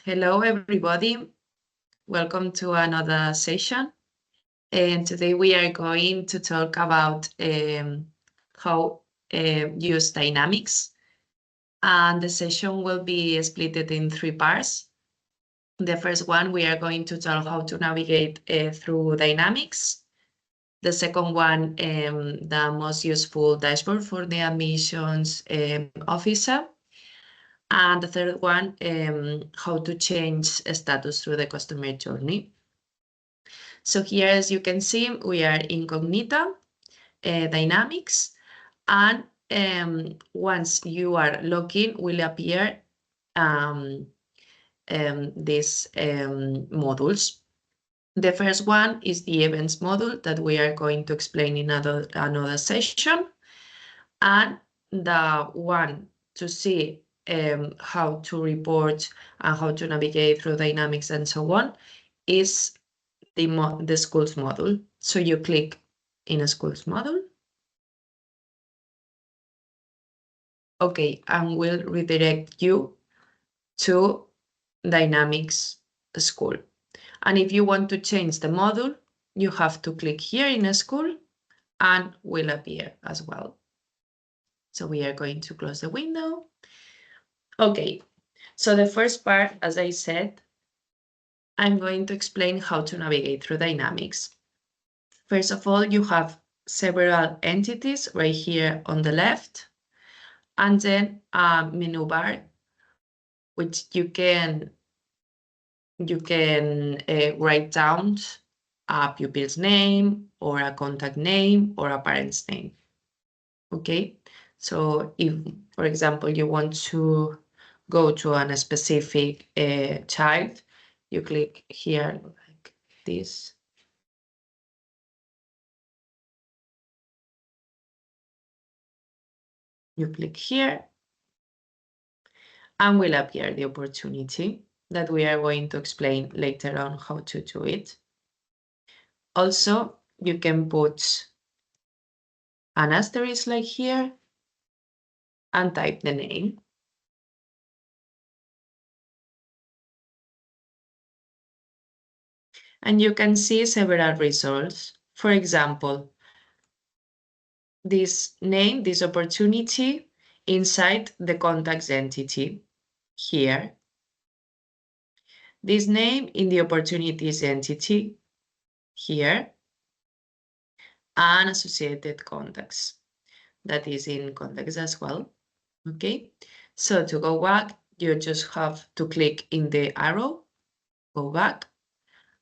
Hello, everybody. Welcome to another session. And today we are going to talk about how use dynamics. And the session will be split in 3 parts. The first one, we are going to talk how to navigate through dynamics. The second one, the most useful dashboard for the admissions officer. And the third one, how to change status through the customer journey. So here, as you can see, we are incognita dynamics. And once you are logged in, will appear these modules. The first one is the events module that we are going to explain in another session. And the one to see how to report and how to navigate through dynamics and so on is the schools module. So you click in a schools module. Okay, and will redirect you to Dynamics School. And if you want to change the module, you have to click here in a school and will appear as well. So we are going to close the window. Okay, so the first part, as I said, I'm going to explain how to navigate through Dynamics. First of all, you have several entities right here on the left, and then a menu bar, which you can write down a pupil's name or a contact name or a parent's name. Okay, so if, for example, you want to go to a specific child, you click here like this. You click here and will appear the opportunity that we are going to explain later on how to do it. Also, you can put an asterisk like here and type the name. And you can see several results. For example, this name, this opportunity inside the contacts entity here. This name in the opportunities entity here. And associated contacts. That is in contacts as well. Okay, so to go back, you just have to click in the arrow, go back,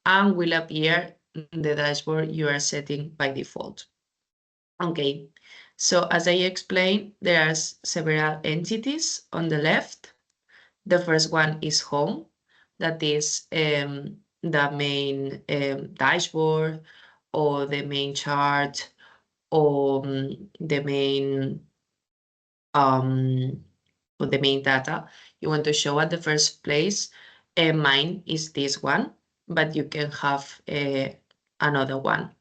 and will appear the dashboard you are setting by default. Okay, so as I explained, there are several entities on the left. The first one is home, that is the main dashboard or the main chart or the main data you want to show at the first place. Mine is this one, but you can have another one.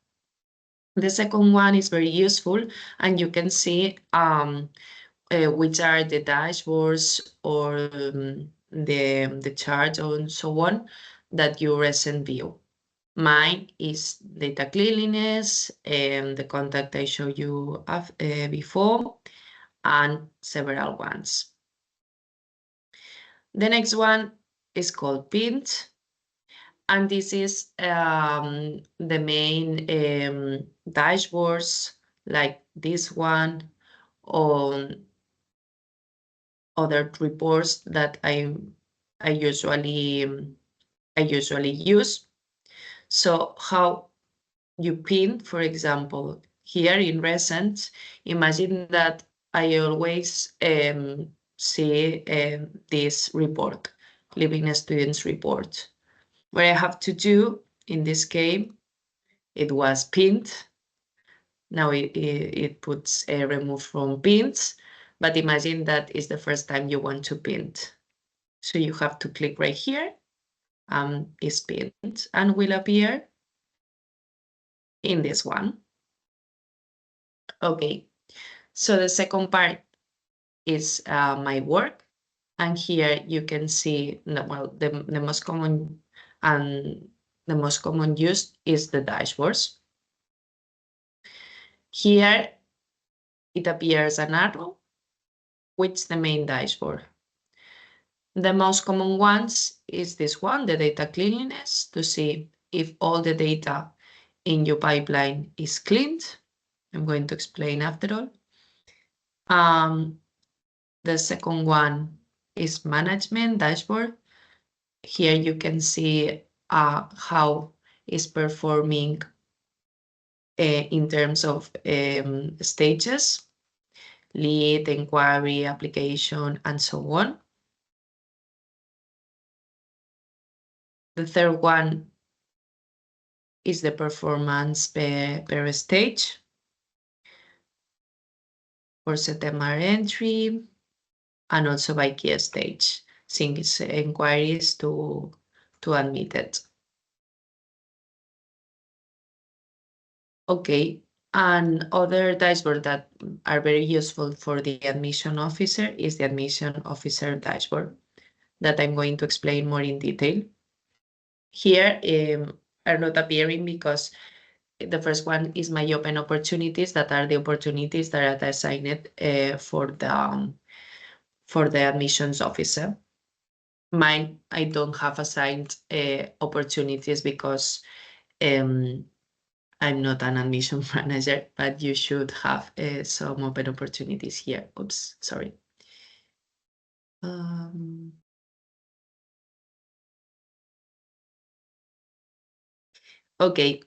The second one is very useful, and you can see which are the dashboards or the chart and so on that you recent view. Mine is data cleanliness, the contact I showed you before, and several ones. The next one is called Pint, and this is the main dashboards like this one or other reports that I usually use. So how you pin, for example, here in recent, imagine that I always see this report, Living Students report. What I have to do in this case, it was pinned. Now it puts a remove from pins, but imagine that is the first time you want to pin. So you have to click right here, is pinned, and will appear in this one. Okay, so the second part is my work, And here you can see, the most common and the most common used is the dashboards. Here it appears an arrow, which is the main dashboard. The most common ones is this one, the data cleanliness, to see if all the data in your pipeline is cleaned. I'm going to explain after all. The second one is management dashboard. Here you can see how is performing in terms of stages, lead, inquiry, application, and so on. The third one is the performance per stage for September entry, and also by key stage, since inquiries to admitted. Okay, and other dashboard that are very useful for the admission officer is the admission officer dashboard that I'm going to explain more in detail. Here are not appearing because the first one is my open opportunities, that are the opportunities that are assigned for the admissions officer. Mine, I don't have assigned opportunities because I'm not an admission manager, but you should have some open opportunities here. Oops, sorry. Okay,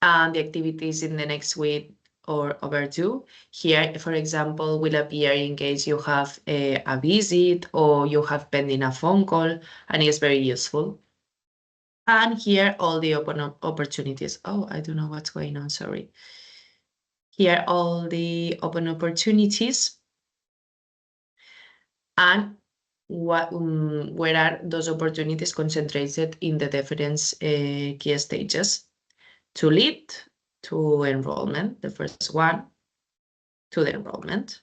and the activities in the next week or overdue. Here, for example, will appear in case you have a visit or you have pending a phone call, and it's very useful. And here, all the open opportunities. Oh, I don't know what's going on, sorry. Here, all the open opportunities. And where are those opportunities concentrated in the different key stages? To lead, to enrollment, the first one, to the enrollment.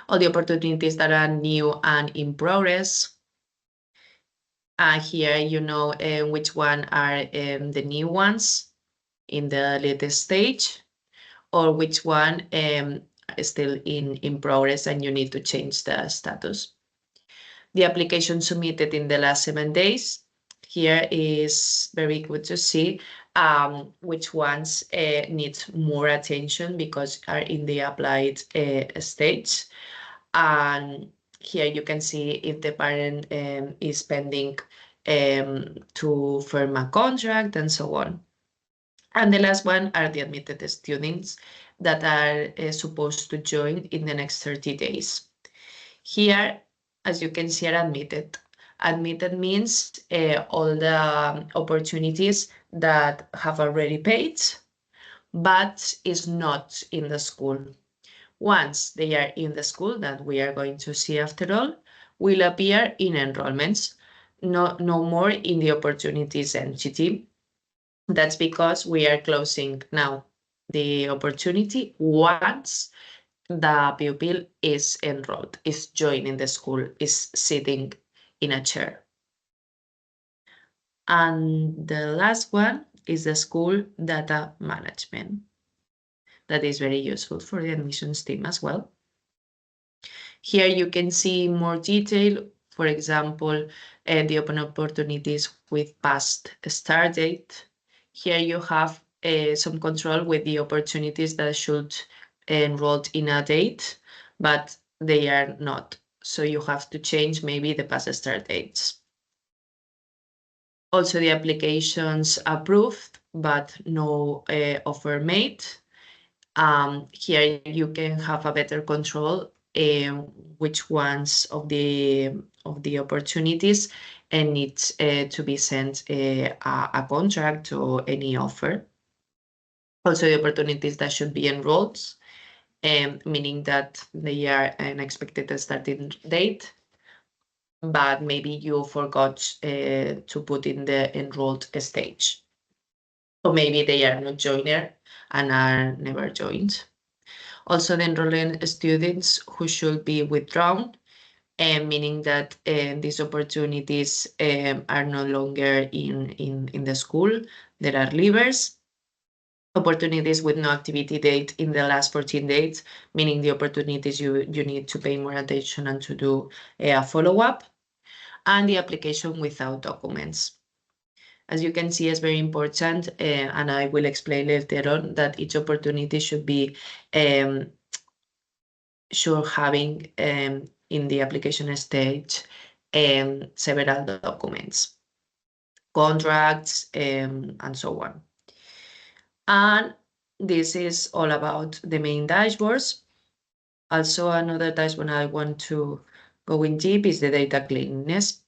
All the opportunities that are new and in progress. Here you know which one are the new ones in the latest stage, or which one is still in progress and you need to change the status. The application submitted in the last 7 days. Here is very good to see which ones need more attention because are in the applied stage. And here you can see if the parent is pending to firm a contract and so on. And the last one are the admitted students that are supposed to join in the next 30 days. Here, as you can see, are admitted. Admitted means all the opportunities that have already paid, but is not in the school. Once they are in the school, that we are going to see after all, will appear in enrollments, no more in the opportunities entity. That's because we are closing now the opportunity once the pupil is enrolled, is joining the school, is sitting in a chair. And the last one is the school data management. That is very useful for the admissions team as well. Here you can see more detail, for example, the open opportunities with past start date. Here you have some control with the opportunities that should enrolled in a date, but they are not. So you have to change maybe the past start dates. Also the applications approved, but no offer made. Here you can have a better control which ones of the opportunities and needs to be sent a contract or any offer. Also the opportunities that should be enrolled, meaning that they are an expected starting date, but maybe you forgot to put in the enrolled stage. Or maybe they are not joiner and are never joined. Also the enrolling students who should be withdrawn meaning that these opportunities are no longer in the school. There are leavers. Opportunities with no activity date in the last 14 days, meaning the opportunities you need to pay more attention and to do a follow-up, and the application without documents. As you can see, it's very important, and I will explain later on, that each opportunity should be having in the application stage several documents, contracts, and so on. And this is all about the main dashboards. Also, another dashboard I want to go in deep is the data cleanliness.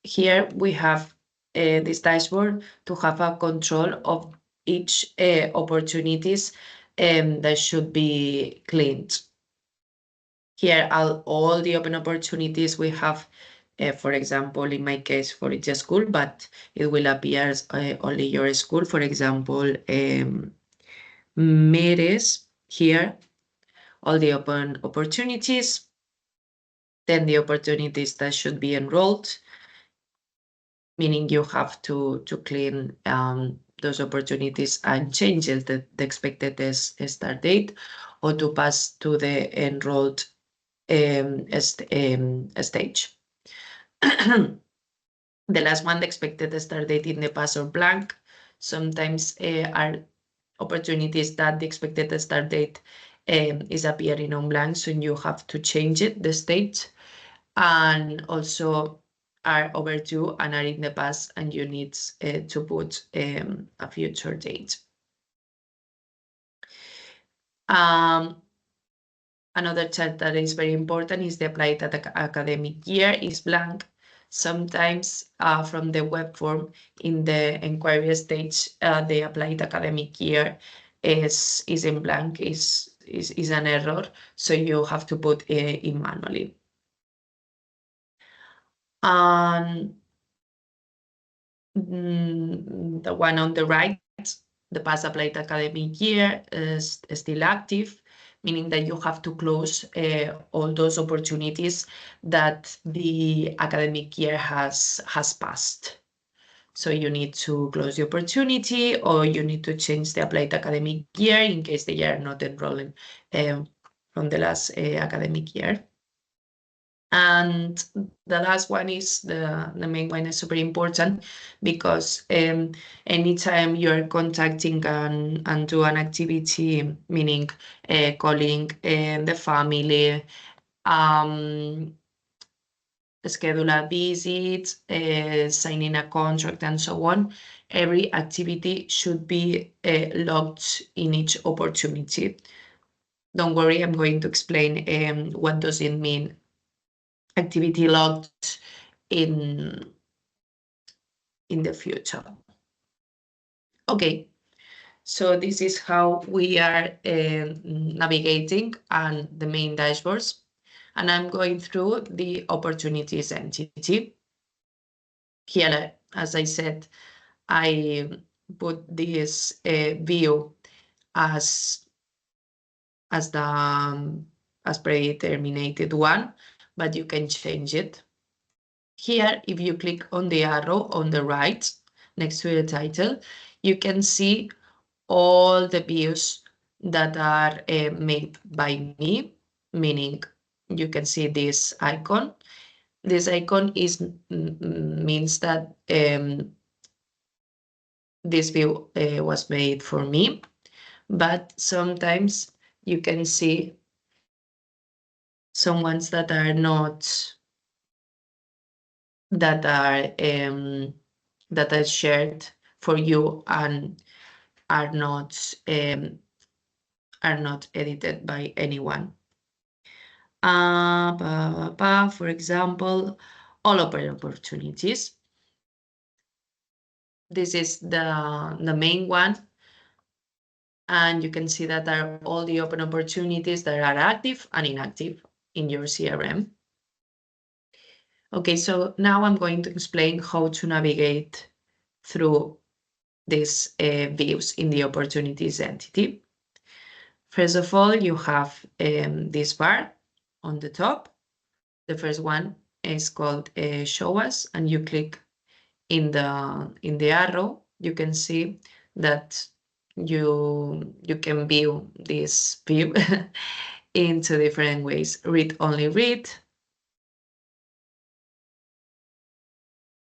Here we have this dashboard to have a control of each opportunities that should be cleaned. Here are all the open opportunities we have, for example, in my case, for each school, but it will appear only your school. For example, MERES, here, all the open opportunities, then the opportunities that should be enrolled, meaning you have to clean those opportunities and change the expected start date, or to pass to the enrolled stage. The last one, the expected start date in the pass or blank. Sometimes are opportunities that the expected start date is appearing on blank, so you have to change it, the state, and also are overdue and are in the past, and you need to put a future date. Another check that is very important is the applied academic year is blank. Sometimes from the web form in the inquiry stage, the applied academic year is in blank, is an error, so you have to put it in manually. The one on the right, the past applied academic year, is still active, meaning that you have to close all those opportunities that the academic year has passed. So you need to close the opportunity, or you need to change the applied academic year in case they are not enrolling from the last academic year. And the last one is the main one, is super important, because anytime you're contacting and do an activity, meaning calling the family, schedule a visit, signing a contract, and so on, every activity should be logged in each opportunity. Don't worry, I'm going to explain what does it mean, activity logged, in the future. Okay, so this is how we are navigating and the main dashboards, and I'm going through the opportunities entity. Here, as I said, I put this view as predetermined one, but you can change it. Here, if you click on the arrow on the right next to the title, you can see all the views that are made by me, meaning you can see this icon. This icon means that this view was made for me, but sometimes you can see some ones that are not, that are shared for you and are not edited by anyone. For example, all open opportunities. This is the main one, and you can see that there are all the open opportunities that are active and inactive in your CRM. Okay, so now I'm going to explain how to navigate through these views in the opportunities entity. First of all, you have this bar on the top. The first one is called Show Us, and you click in the arrow. You can see that you can view this view in two different ways: read only read,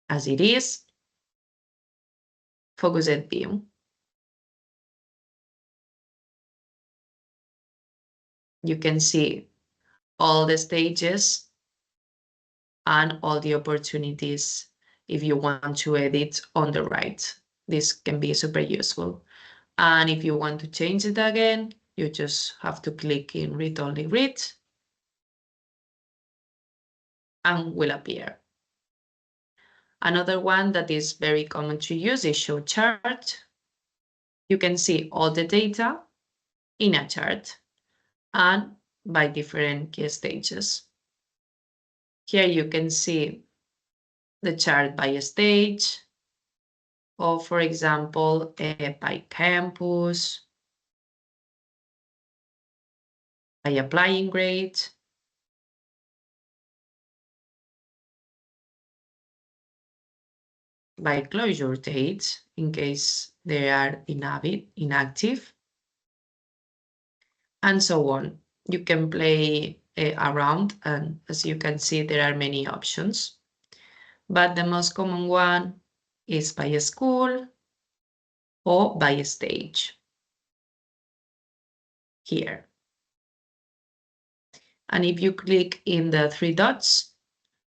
as it is, focused view. You can see all the stages and all the opportunities if you want to edit on the right. This can be super useful. And if you want to change it again, you just have to click in read only read and will appear. Another one that is very common to use is show chart. You can see all the data in a chart and by different key stages. Here you can see the chart by stage, or for example, by campus, by applying grade, by closure dates in case they are inactive, and so on. You can play around, and as you can see, there are many options. But the most common one is by school or by stage here. And if you click in the three dots,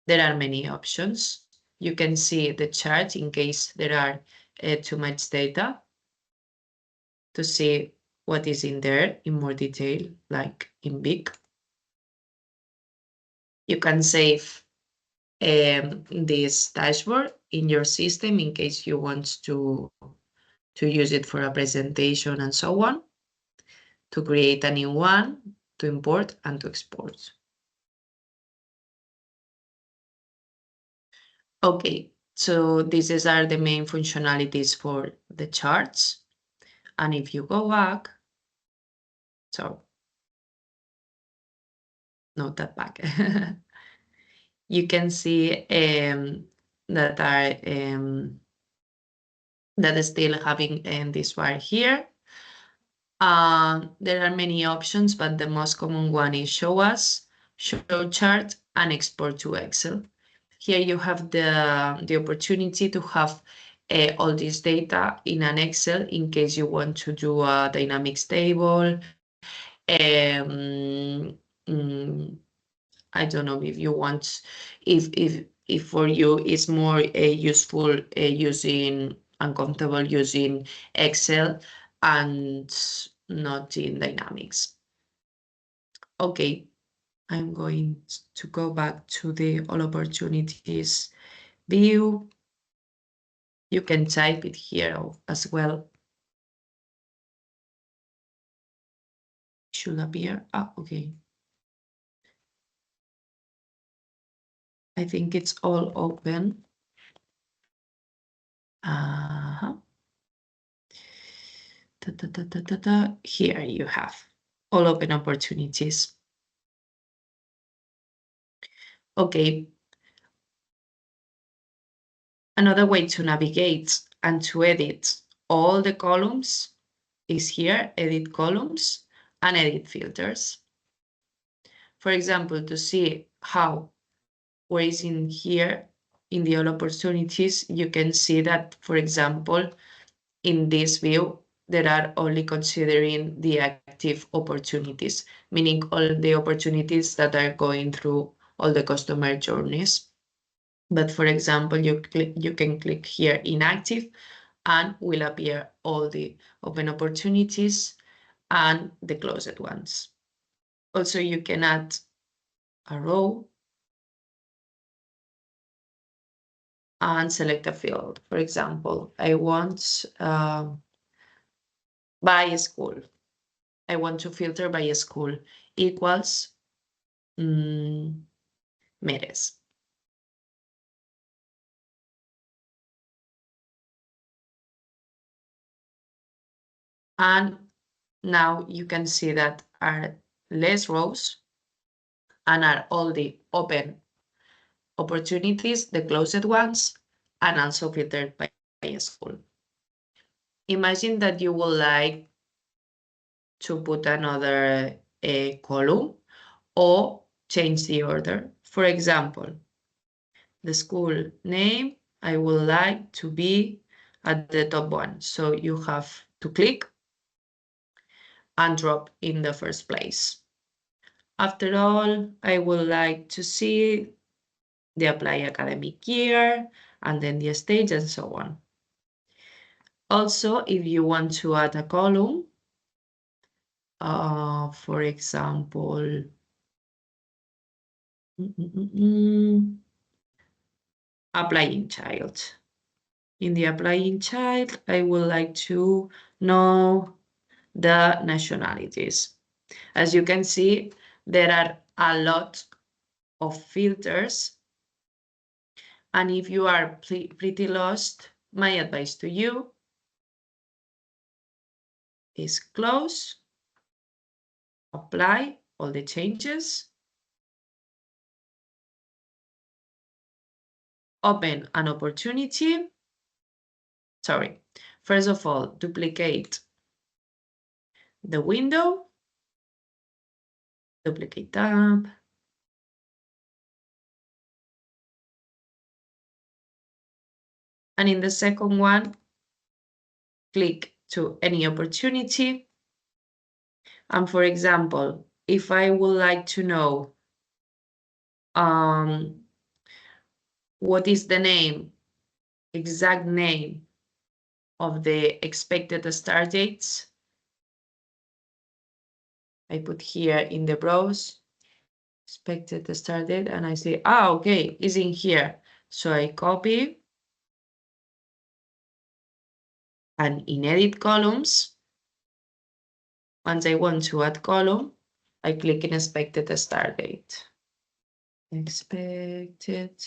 there are many options. You can see the chart in case there are too much data to see what is in there in more detail, like in big. You can save this dashboard in your system in case you want to use it for a presentation and so on, to create a new one, to import and to export. Okay, so these are the main functionalities for the charts. And if you go back, so not that back, you can see that are that is still having this bar here. There are many options, but the most common one is show us, show chart, and export to Excel. Here you have the opportunity to have all this data in an Excel in case you want to do a dynamics table. I don't know if you want, if for you it's more useful using and comfortable using Excel and not in Dynamics. Okay, I'm going to go back to the all opportunities view. You can type it here as well. Should appear. Ah, okay. I think it's all open. Here you have all open opportunities. Okay. Another way to navigate and to edit all the columns is here, edit columns and edit filters. For example, to see how what is in here in the all opportunities, you can see that, for example, in this view, there are only considering the active opportunities, meaning all the opportunities that are going through all the customer journeys. But for example, you can click here inactive and will appear all the open opportunities and the closed ones. Also, you can add a row and select a field. For example, I want by school. I want to filter by school equals Meres. And now you can see that are less rows and are all the open opportunities, the closed ones, and also filtered by a school. Imagine that you would like to put another column or change the order. For example, the school name, I would like to be at the top one. So you have to click and drop in the first place. After all, I would like to see the apply academic year and then the stage and so on. Also, if you want to add a column, for example, applying child. In the applying child, I would like to know the nationalities. As you can see, there are a lot of filters. And if you are pretty lost, my advice to you is close, apply all the changes, open an opportunity. Sorry, first of all, duplicate the window, duplicate tab, and in the second one, click to any opportunity. And for example, if I would like to know what is the name, exact name of the expected start dates, I put here in the browse, expected start date, and I say, okay, it's in here. So I copy, and in edit columns, once I want to add column, I click in expected start date. Expected.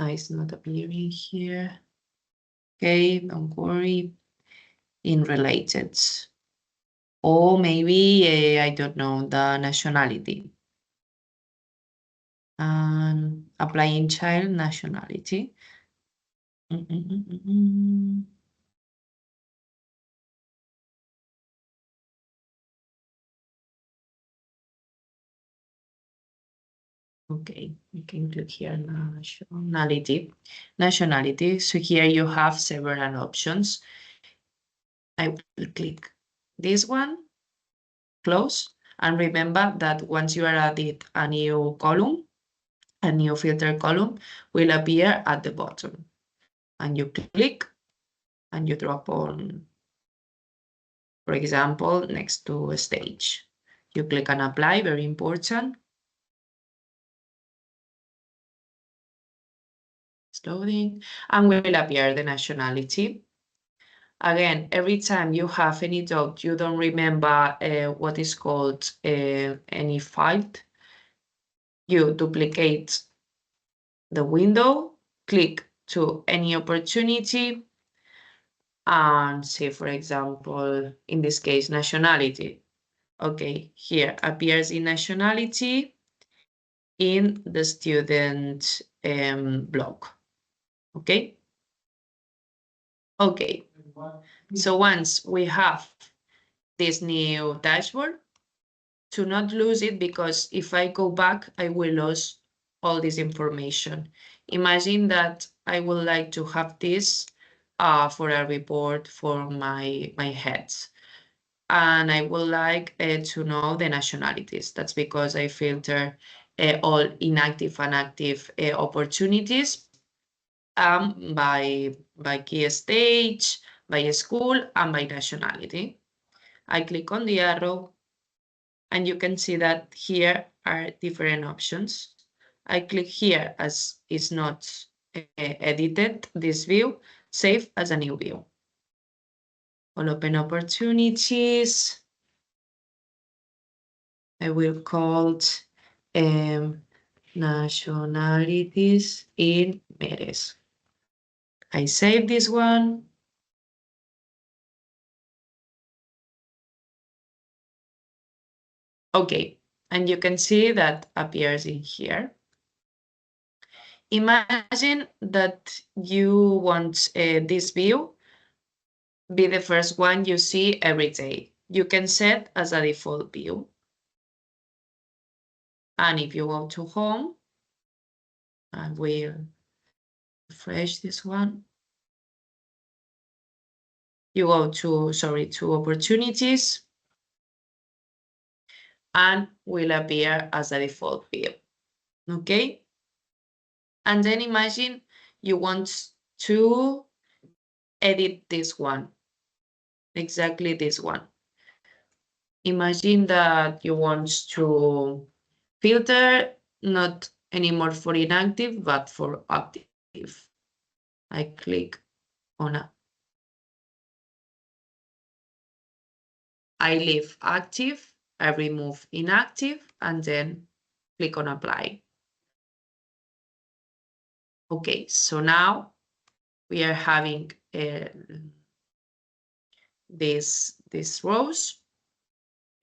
It's not appearing here. Okay, don't worry. In related. Or maybe, I don't know, the nationality. Applying child nationality. Okay, we can click here nationality. Nationality. So here you have several options. I will click this one, close, and remember that once you are added a new column, a new filter column will appear at the bottom. And you click and you drop on, for example, next to a stage. You click on apply, very important. It's loading, and will appear the nationality. Again, every time you have any doubt, you don't remember what is called any file, you duplicate the window, click to any opportunity, and say, for example, in this case, nationality. Okay, here appears in nationality in the student block. Okay. Okay. So once we have this new dashboard, to not lose it, because if I go back, I will lose all this information. Imagine that I would like to have this for a report for my heads. And I would like to know the nationalities. That's because I filter all inactive and active opportunities by key stage, by school, and by nationality. I click on the arrow, and you can see that here are different options. I click here as it's not edited, this view, save as a new view. All open opportunities. I will call nationalities in MERES. I save this one. Okay, And you can see that appears in here. Imagine that you want this view be the first one you see every day. You can set as a default view. And if you go to home, I will refresh this one. You go to opportunities and will appear as a default view. Okay. And then imagine you want to edit this one, exactly this one. Imagine that you want to filter not anymore for inactive, but for active. I click on I leave active, I remove inactive, and then click on apply. Okay, so now we are having these rows.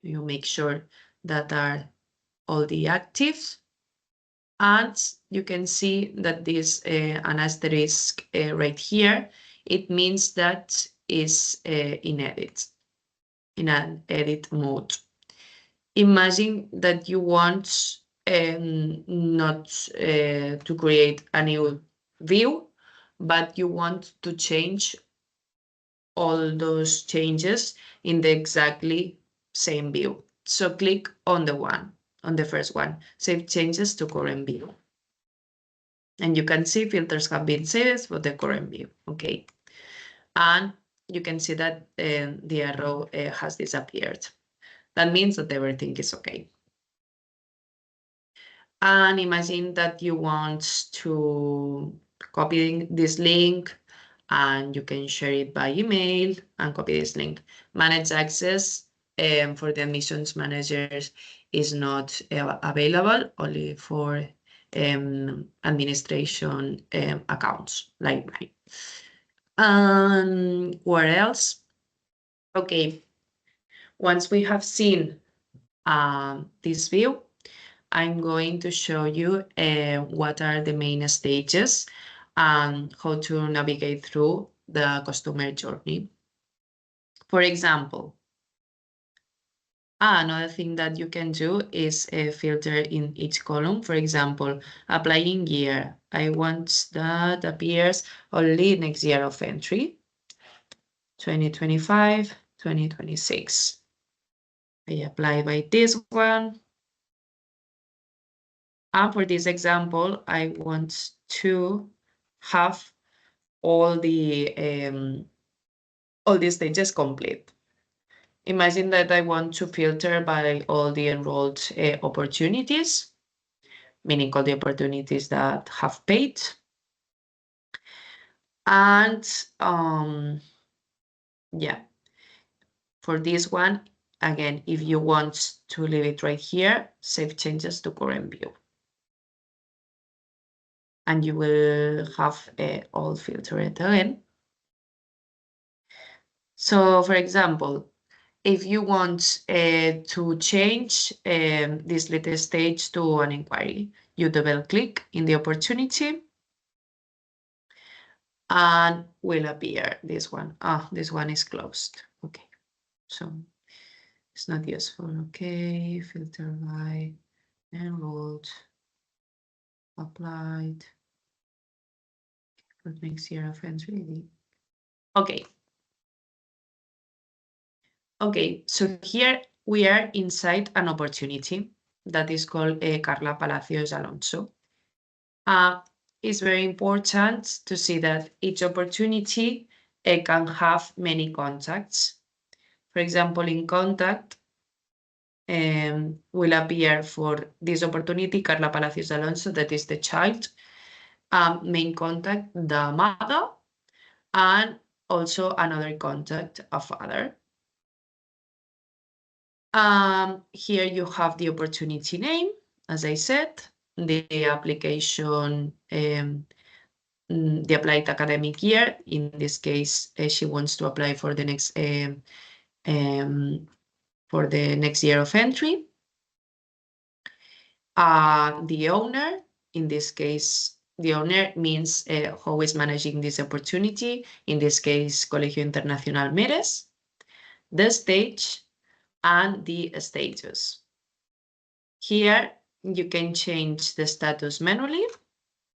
You make sure that are all the actives. And you can see that this an asterisk right here, it means that is in an edit mode. Imagine that you want not to create a new view, but you want to change all those changes in the exactly same view. So click on the first one, save changes to current view. And you can see filters have been saved for the current view, okay? And you can see that the arrow has disappeared. That means that everything is okay. And imagine that you want to copy this link and you can share it by email and copy this link. Manage access for the admissions managers is not available, only for administration accounts like mine. Where else? Okay, once we have seen this view, I'm going to show you what are the main stages and how to navigate through the customer journey. For example, another thing that you can do is filter in each column. For example, applying year. I want that appears only next year of entry, 2025, 2026. I apply by this one. And for this example, I want to have all the stages complete. Imagine that I want to filter by all the enrolled opportunities, meaning all the opportunities that have paid. And yeah, for this one, again, if you want to leave it right here, save changes to current view. And you will have all filtered again. So for example, if you want to change this latest stage to an inquiry, you double click in the opportunity and will appear this one. This one is closed. Okay, so it's not useful. Okay, filter by enrolled, applied, for next year of entry. Okay. Okay, so here we are inside an opportunity that is called Carla Palacios Alonso. It's very important to see that each opportunity can have many contacts. For example, in contact will appear for this opportunity, Carla Palacios Alonso, that is the child, main contact, the mother, and also another contact, a father. Here you have the opportunity name, as I said, the application, the applied academic year. In this case, she wants to apply for the next year of entry. The owner, in this case, the owner means who is managing this opportunity, in this case, Colegio Internacional Mieres, the stage, and the status. Here, you can change the status manually.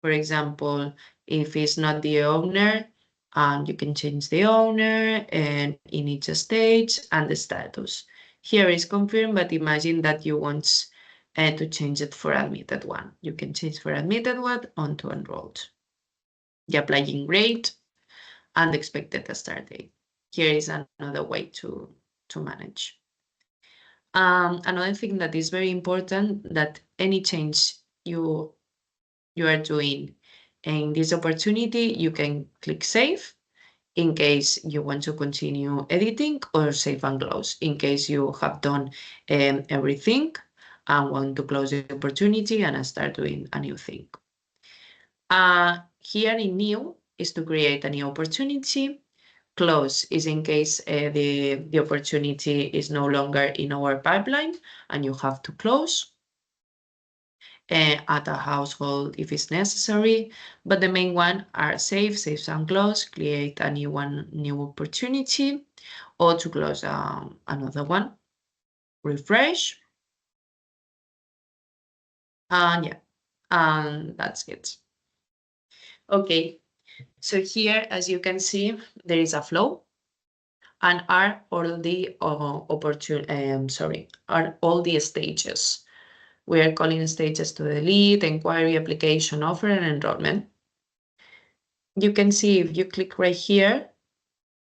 For example, if it's not the owner, you can change the owner and in each stage and the status. Here is confirmed, but imagine that you want to change it for admitted one. You can change for admitted one onto enrolled. The applying rate and the expected start date. Here is another way to manage. Another thing that is very important, that any change you are doing in this opportunity, you can click save in case you want to continue editing, or save and close in case you have done everything and want to close the opportunity and start doing a new thing. Here in new is to create a new opportunity. Close is in case the opportunity is no longer in our pipeline and you have to close. At a household if it's necessary, but the main one are save and close, create a new opportunity, or to close another one, refresh, and yeah, and that's it. Okay, so here, as you can see, there is a flow, and are all the are all the stages. We are calling stages to the lead, inquiry, application, offer, and enrollment. You can see if you click right here,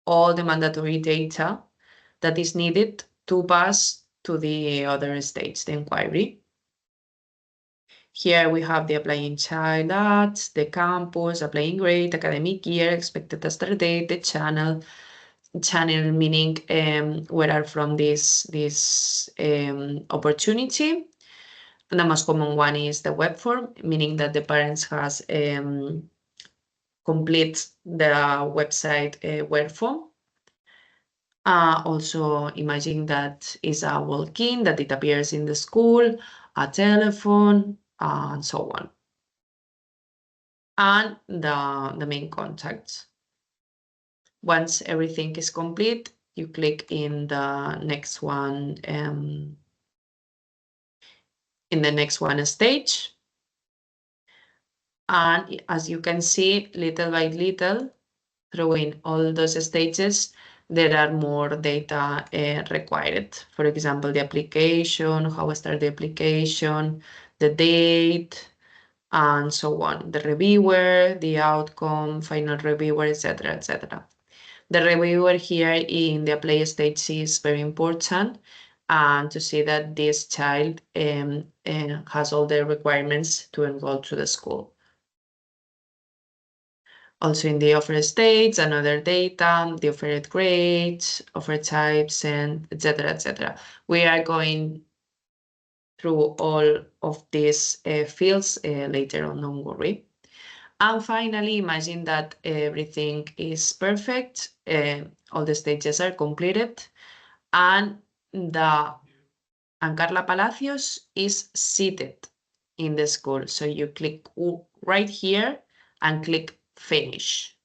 all the mandatory data that is needed to pass to the other stage, the inquiry. Here we have the applying child ads, the campus, applying grade, academic year, expected start date, the channel meaning where are from this opportunity. And the most common one is the web form, meaning that the parents has complete the website web form. Also imagine that is a walk-in, that it appears in the school, a telephone, and so on. And the main contacts. Once everything is complete, you click in the next one, stage. And as you can see, little by little, through all those stages, there are more data required. For example, the application, how start the application, the date, and so on. The reviewer, the outcome, final reviewer, etc., etc. The reviewer here in the apply stage is very important, and to see that this child has all the requirements to enroll to the school. Also in the offer stage, another data, the offered grades, offer types, and etc., etc. We are going through all of these fields later on, don't worry. And finally, imagine that everything is perfect, all the stages are completed, and Carla Palacios is seated in the school. So you click right here and click finish.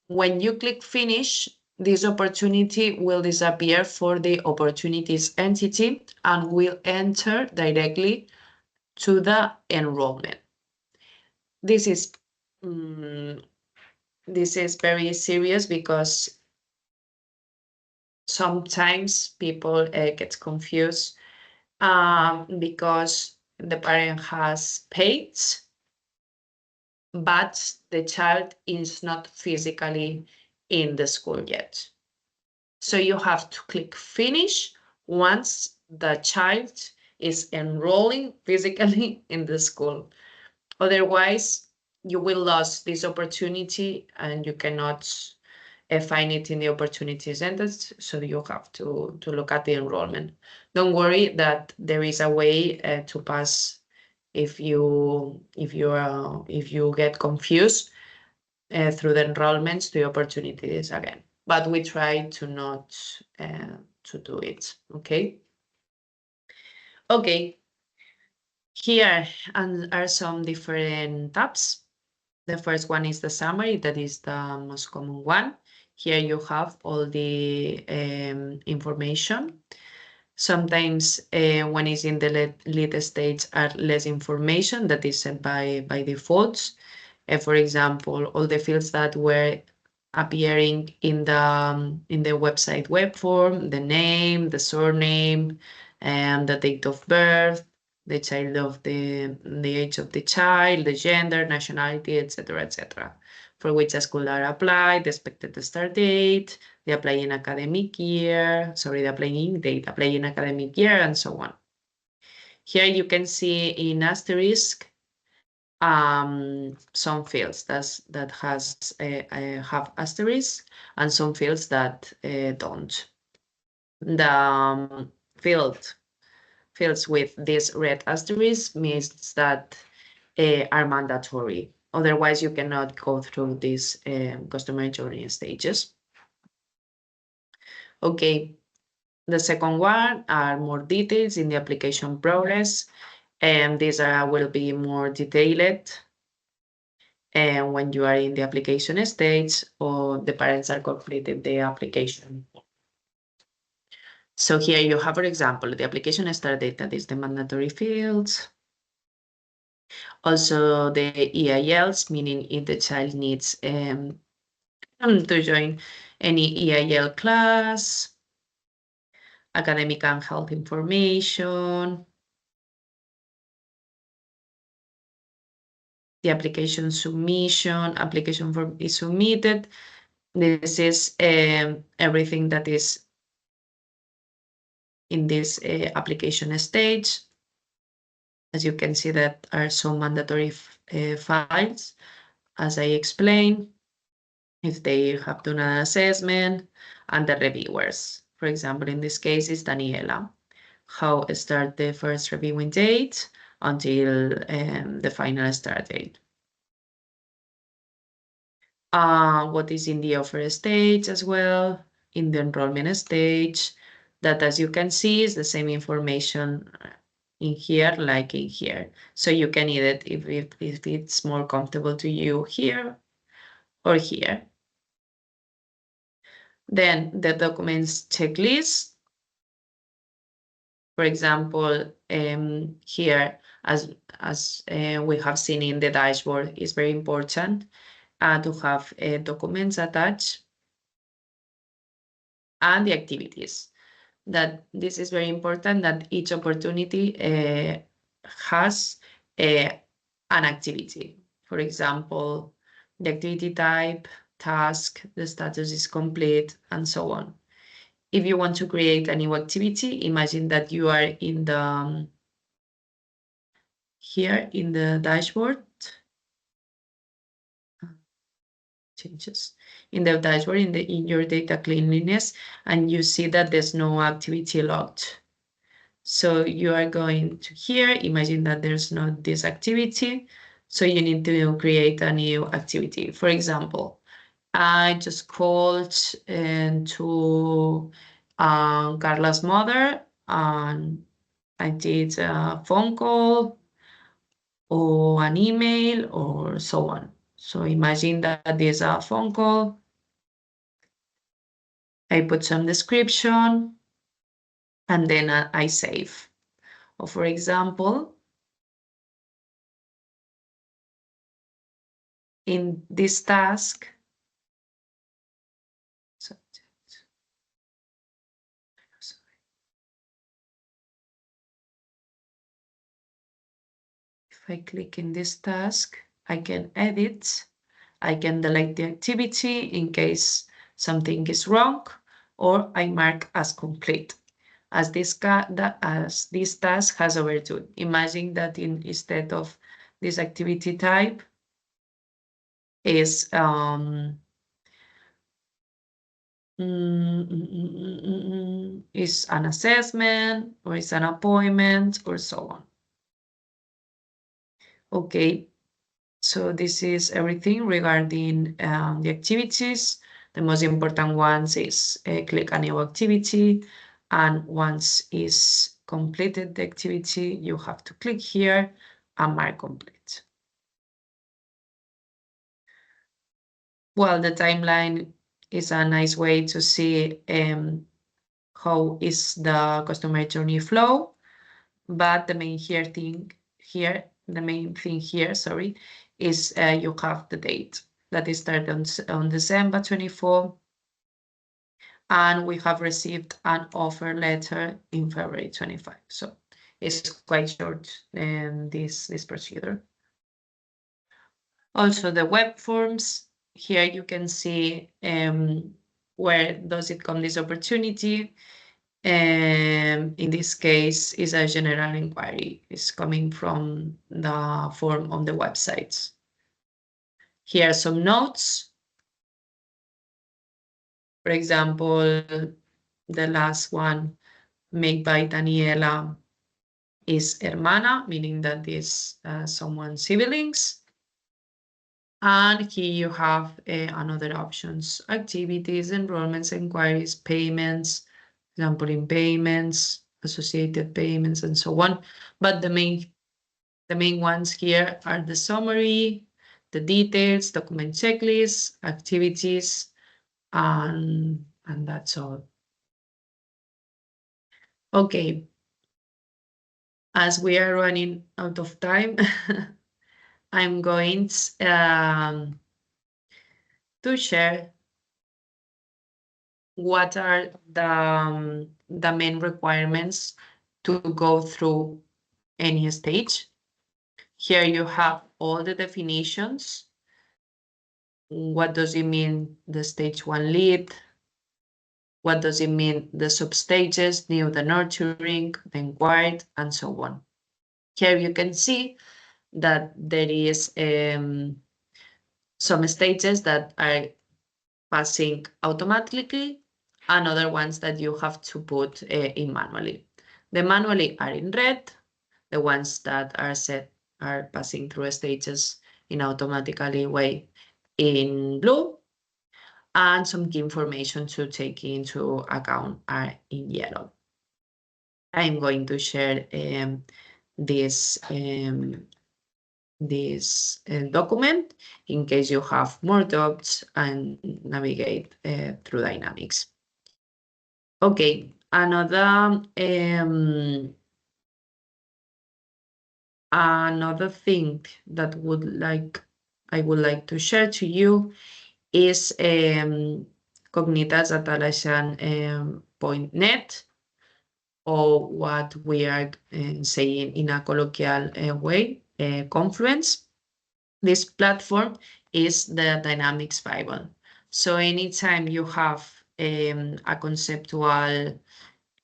When you click finish, this opportunity will disappear for the opportunities entity and will enter directly to the enrollment. This is very serious because sometimes people get confused because the parent has paid, but the child is not physically in the school yet. So you have to click finish once the child is enrolling physically in the school. Otherwise, you will lose this opportunity and you cannot find it in the opportunity centers. So you have to look at the enrollment. Don't worry that there is a way to pass if you get confused through the enrollments to opportunities again. But we try to not to do it. Okay. Okay. Here are some different tabs. The first one is the summary, that is the most common one. Here you have all the information. Sometimes when it's in the lead stage are less information that is set by default. For example, all the fields that were appearing in the website web form, the name, the surname, and the date of birth, the child of the age of the child, the gender, nationality, etc., etc., for which a school are applied, the expected start date, the applying academic year, the applying date, applying academic year, and so on. Here you can see in asterisk some fields that have asterisks and some fields that don't. The fields with this red asterisk means that are mandatory. Otherwise, you cannot go through these customer journey stages. Okay, the second one are more details in the application progress, and these will be more detailed and when you are in the application stage or the parents are completing the application. So here you have, for example, the application start date, that is the mandatory fields. Also the EILs, meaning if the child needs to join any EIL class, academic and health information, the application submission, application form is submitted. This is everything that is in this application stage. As you can see, that are some mandatory files, as I explained, if they have done an assessment, and the reviewers. For example, in this case is Daniela. How start the first reviewing date until the final start date. What is in the offer stage as well, in the enrollment stage, that as you can see is the same information in here like in here. So you can edit if it's more comfortable to you here or here. Then the documents checklist. For example, here, as we have seen in the dashboard, is very important to have documents attached and the activities. That this is very important, that each opportunity has an activity. For example, the activity type, task, the status is complete, and so on. If you want to create a new activity, imagine that you are in the here in the dashboard. Changes in the dashboard in your data cleanliness, and you see that there's no activity logged. So you are going to here, imagine that there's not this activity, so you need to create a new activity. For example, I just called to Carla's mother, and I did a phone call or an email or so on. So imagine that there's a phone call. I put some description and then I save. Or for example, in this task, if I click in this task, I can edit, I can delete the activity in case something is wrong, or I mark as complete. As this task has overdue. Imagine that instead of this activity type is is an assessment or is an appointment or so on. Okay, so this is everything regarding the activities. The most important ones is click a new activity, and once is completed the activity, you have to click here and mark complete. Well, the timeline is a nice way to see how is the customer journey flow, but the main thing here, sorry, is you have the date that is started on December 24, and we have received an offer letter in February 25. So it's quite short, this procedure. Also, the web forms. Here you can see where does it come, this opportunity. In this case, is a general inquiry. It's coming from the form on the websites. Here are some notes. For example, the last one made by Daniela is hermana, meaning that is someone's siblings. And here you have another options: activities, enrollments, inquiries, payments, example in payments, associated payments, and so on. But the main ones here are the summary, the details, document checklists, activities, and that's all. Okay. As we are running out of time, I'm going to share what are the main requirements to go through any stage. Here you have all the definitions. What does it mean, the stage 1 lead? What does it mean, the substages, new, the nurturing, the inquired, and so on. Here you can see that there is some stages that are passing automatically and other ones that you have to put in manually. The manually are in red, the ones that are set are passing through stages in automatically way in blue, and some key information to take into account are in yellow. I'm going to share this document in case you have more doubts and navigate through Dynamics. Okay, another thing that I would like to share to you is Cognitas Atalassian.net, or what we are saying in a colloquial way, Confluence. This platform is the Dynamics Bible. So anytime you have a conceptual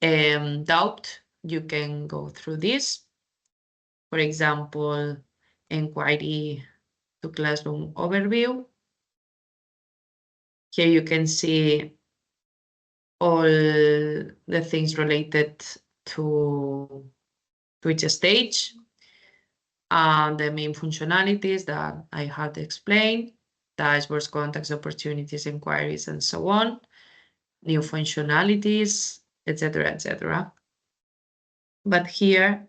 doubt, you can go through this. For example, inquiry to classroom overview. Here you can see all the things related to each stage, the main functionalities that I had explained, dashboards, contacts, opportunities, inquiries, and so on, new functionalities, etc., etc. But here,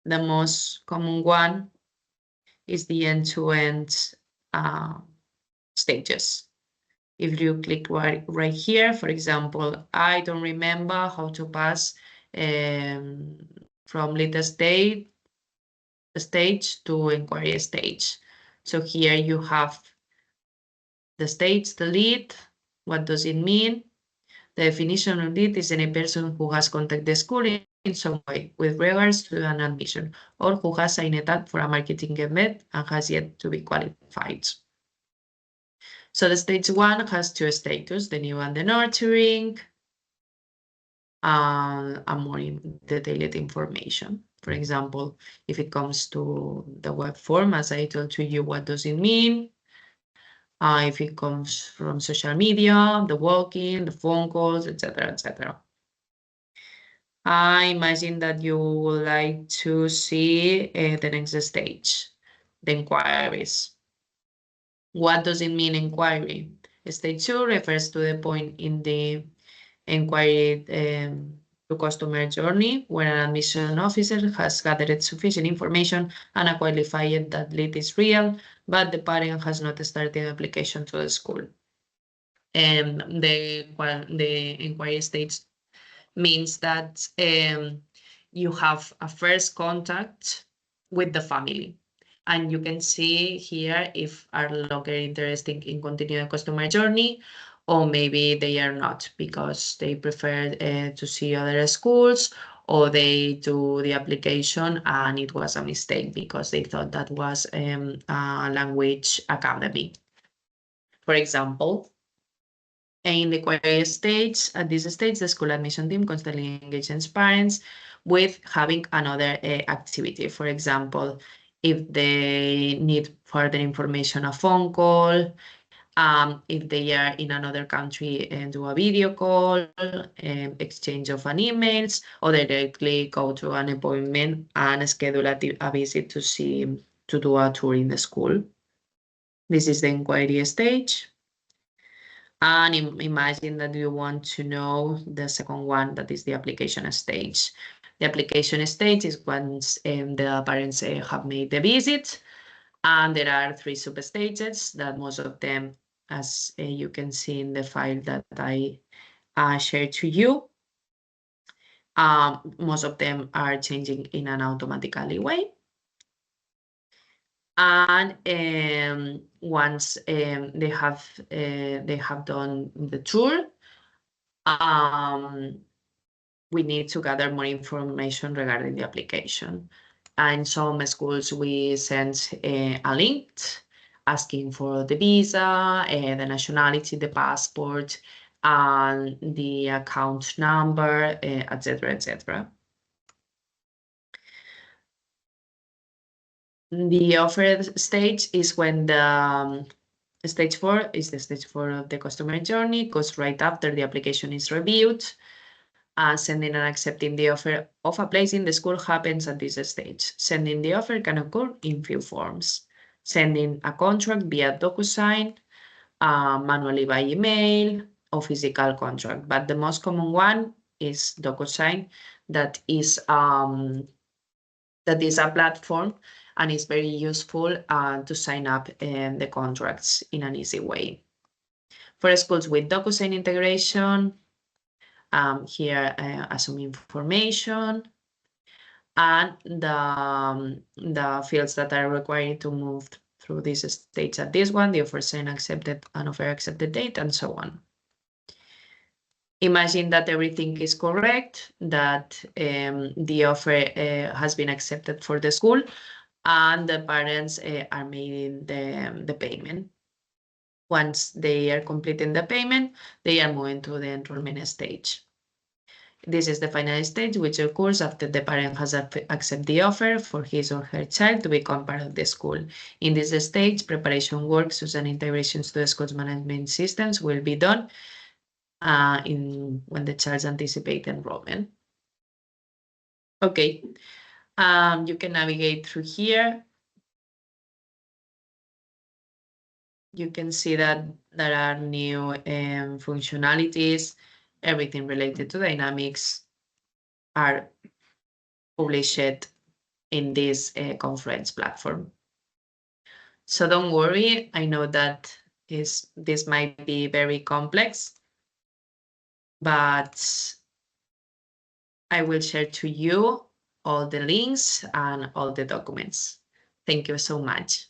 the most common one is the end-to-end stages. If you click right here, for example, I don't remember how to pass from lead stage to inquiry stage. So here you have the stage, the lead. What does it mean? The definition of lead is any person who has contacted the school in some way with regards to an admission, or who has signed up for a marketing event and has yet to be qualified. So the stage 1 has 2 status, the new and the nurturing, and more detailed information. For example, if it comes to the web form, as I told to you, what does it mean? If it comes from social media, the walk-in, the phone calls, etc., etc. I imagine that you would like to see the next stage, the inquiries. What does it mean, inquiry? Stage 2 refers to the point in the inquiry to customer journey when an admission officer has gathered sufficient information and qualified that lead is real, but the parent has not started the application to the school. And the inquiry stage means that you have a first contact with the family. And you can see here if are longer interested in continuing the customer journey, or maybe they are not because they prefer to see other schools, or they do the application and it was a mistake because they thought that was a language academy. For example, in the query stage, at this stage, the school admission team constantly engages parents with having another activity. For example, if they need further information, a phone call, if they are in another country and do a video call, exchange of an emails, or directly go to an appointment and schedule a visit to do a tour in the school. This is the inquiry stage. And imagine that you want to know the second one, that is the application stage. The application stage is once the parents have made the visit, and there are 3 sub-stages that most of them, as you can see in the file that I shared to you, most of them are changing in an automatically way. And once they have done the tour, we need to gather more information regarding the application. And some schools we send a link asking for the visa, the nationality, the passport, and the account number, etc., etc. The offer stage is when the stage 4 is the stage 4 of the customer journey, because right after the application is reviewed, sending and accepting the offer of a place in the school happens at this stage. Sending the offer can occur in few forms. Sending a contract via DocuSign, manually by email, or physical contract. But the most common one is DocuSign, that is a platform and is very useful to sign up the contracts in an easy way. For schools with DocuSign integration, here some information and the fields that are required to move through this stage at this one, the offer signed accepted and offer accepted date, and so on. Imagine that everything is correct, that the offer has been accepted for the school, and the parents are making the payment. Once they are completing the payment, they are moving to the enrollment stage. This is the final stage, which occurs after the parent has accepted the offer for his or her child to become part of the school. In this stage, preparation works and integrations to the school's management systems will be done when the child's anticipate enrollment. Okay, you can navigate through here. You can see that there are new functionalities. Everything related to Dynamics are published in this conference platform. So don't worry, I know that this might be very complex, but I will share to you all the links and all the documents. Thank you so much.